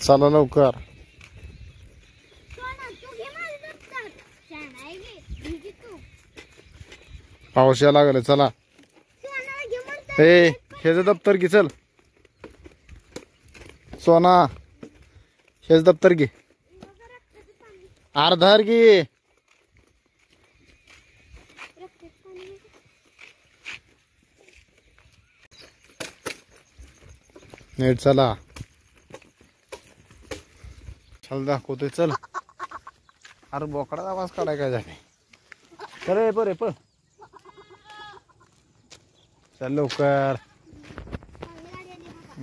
चला लवकर. पाऊस यायला लागला. चला ए हेच दप्तर घे. चल सोना हेच दप्तर घे. अर्धार घे. नीट चला. चल दाखवतोय. चल अरे बोकडाचा आवाज काढाय काय झाले. चल बरे पण चल लवकर.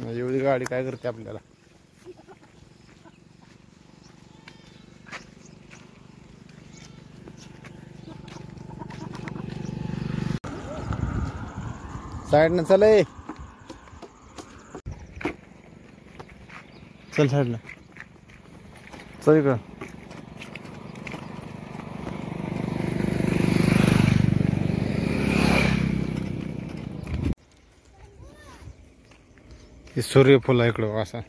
एवढी गाडी काय करते आपल्याला. साइड न चल. चल साइड न चल इकडं. सूर्यफूल आहे इकडं असं.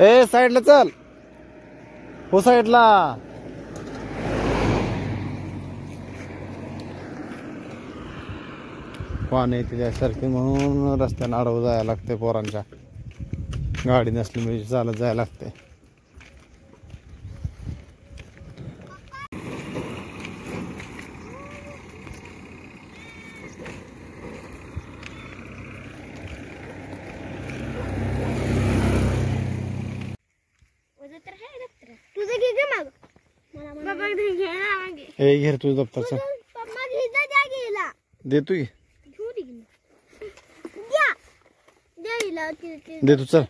ए साईडला चल. हो साईडला. पाणी त्याच्यासारखे म्हणून रस्त्याने आडवं जायला लागते. पोरांच्या गाडी नसली म्हणजे चालत जायला लागते. ए घेर तुझं दप्तर. देतो की देतो. चल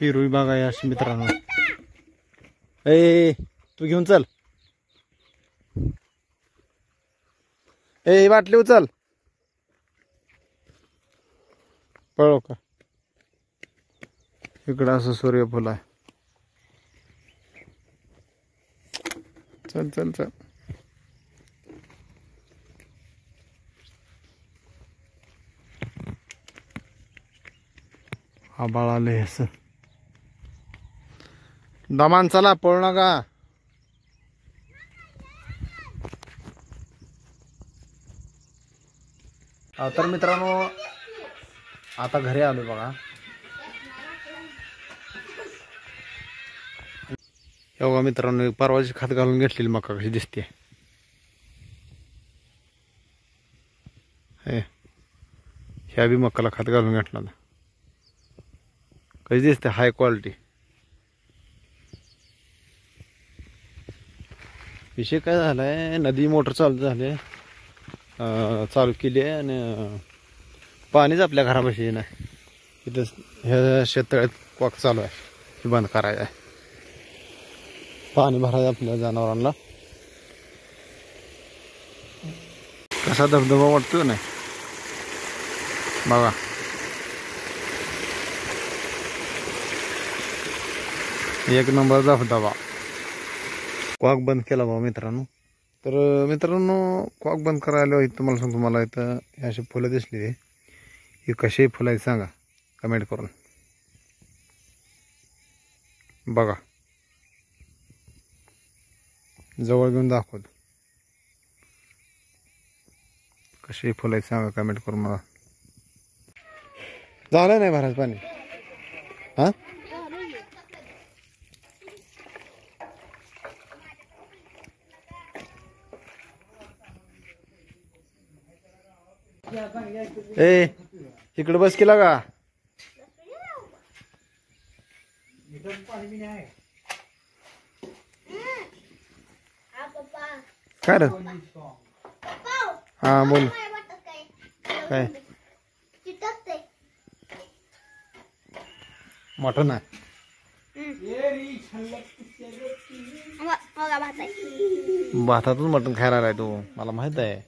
पेरू बागा या मित्रांनो. ए तू घेऊन चल. ए बाटली उचल. पळो का. इकडं असं सूर्यफूल आहे. चल चल चल. आबाळ आले असं. दमान चला पळू नका. तर मित्रांनो आता घरी आलो बघा. एवढा मित्रांनो परवाची खात घालून घेतलेली मका कशी दिसते. ह्या बी मकाला खात घालून घेतला ना. कशी दिसते हाय क्वालिटी. विषय काय झालाय. नदी मोटर चालू झाले. चालू केली आहे आणि पाणीच आपल्या घरापाशी नाही. इथं ह्या शेततळ्यात कॉक चालू आहे. हे बंद करायचं आहे. पाणी भरायचं आपल्या जनावरांना. कसा धबधबा वाटतो नाही बघा. एक नंबर धबधबा. कॉक बंद केला बाबा मित्रांनो. तर मित्रांनो कॉक बंद करायला इथं मला सांगतो. मला इथं अशी फुलं दिसली. ही कशी फुलं आहेत सांगा कमेंट करून. बघा जवळ घेऊन दाखवतो. कशी फुलं आहेत सांगा कमेंट करून मला. झालं नाही भरायचं पाणी. हा ए इकडे बस केला का. काय रे. हा बोल. काय मटन आहे. भातातून मटण खायला आहे तू. मला माहित आहे.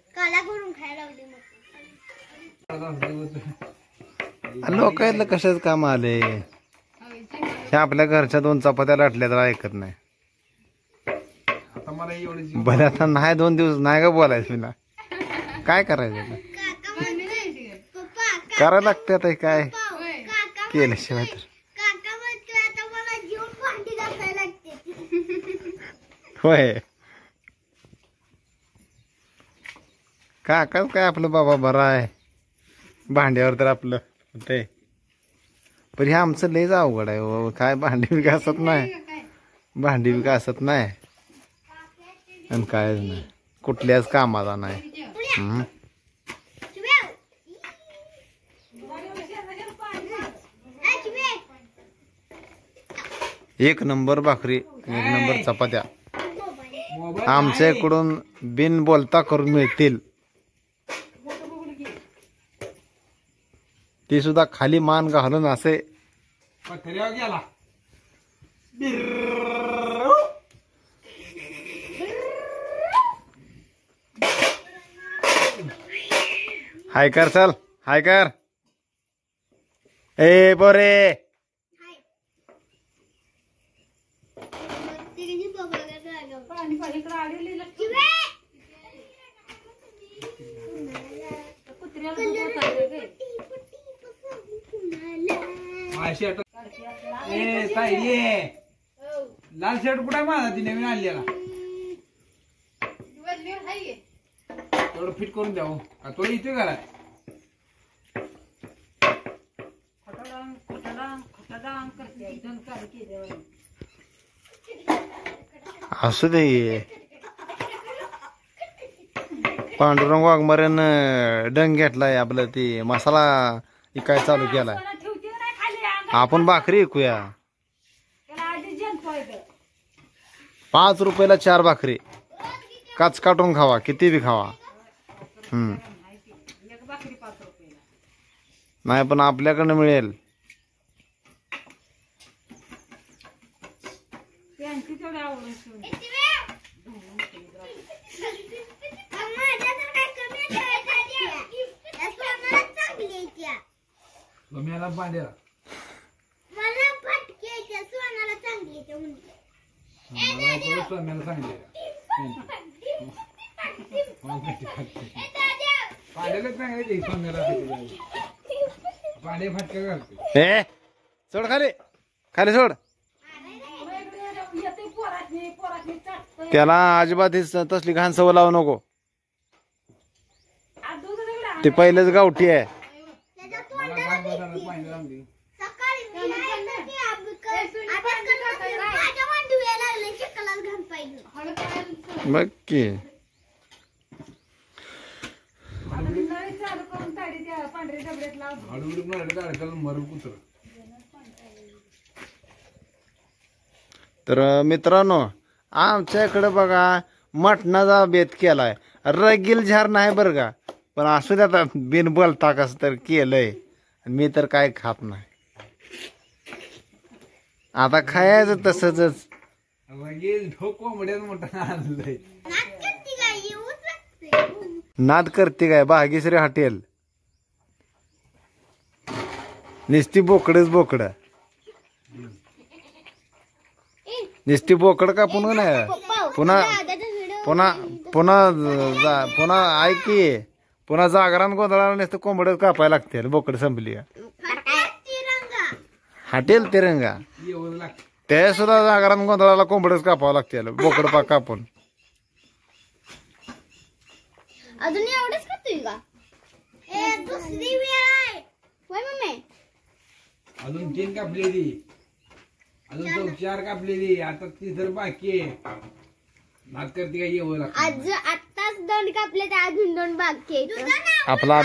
लोक कशाच काम आले. हे आपल्या घरच्या 2 चपात्या लाटल्या तर ऐकत नाही. भले आता नाही 2 दिवस नाही का बोलायचं. मी काय करायचं. करायला लागते आता काय केल्याशिवाय तर. होय काका काय आपलं बाबा बरं आहे भांड्यावर तर आपलं होतंय. पण हे आमचं लयच अवघड आहे हो. काय भांडी बी घासत नाही, भांडी बी घासत नाही आणि काय नाही, कुठल्याच कामाचा नाही. एक नंबर भाकरी, एक नंबर चपात्या आमच्या इकडून बिन बोलता करून मिळतील. ती सुद्धा खाली मान घालून असे. हाय कर, चल हाय कर. ए बोरे लाल शर्ट कुठे माझा ती नवीन आणलेला तेवढं फिट करून द्या. तो इथे घरा असू दे. पांडुरंग वाघमारेनं डंग घेतलाय आपलं, ती मसाला इकाय चालू केलाय. आपण भाकरी ऐकूया. 5 रुपयाला 4 भाकरी, काच काटून खावा, किती बी खावा. नाही पण आपल्याकडनं मिळेल. मला पांड्याला पांडे फटके घालते. ए सोड खाली, खाली सोड. त्याला अजिबात तसली घाण सवय लावू नको. ते पहिलेच गावठी आहे. बघ की तर मित्रांनो, आमच्या इकडे बघा मटणाचा बेत केलाय. रगील झार नाही बरं का, पण असू द्या आता बिन बोलता कस तर केलंय. मी तर काय खात नाही. आता खायचं तसंच. नाद करते काय भाग्यश्री हॉटेल. नुसती बोकडच बोकड, नुसती बोकड का पुन्हा नाही. पुन्हा पुन्हा पुन्हा पुन्हा ऐक की, पुन्हा जागरण गोंधळाला नुसतं कोंबडच कापायला लागते. बोकड संपली का हॉटेल तिरंगा, ते सुद्धा जागरण गोंधळाला कोंबडच कापावं लागते. बोकड पाक कापून अजून एवढंच खातोय का? दुसरी वेळ आहे होय मम्मी. अजून 3 कापलेली, अजून 4 कापलेली, आता 3 बाकी आहे. नाद करते काय येऊ लागतं. आज आत्ताच 2 कापले, तर अजून 2 बाकी आहेत. आपला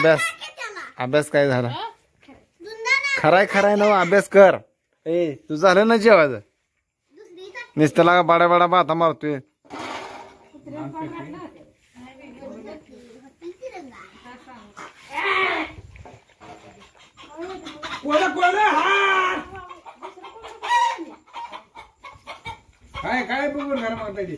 अभ्यास काय झाला? खराय ना अभ्यास कर. ए तू झालं ना जेवायचं? नुसत्याला बाड्या बाड्या बाता मारतोय. काय काय बघून घर मागताय.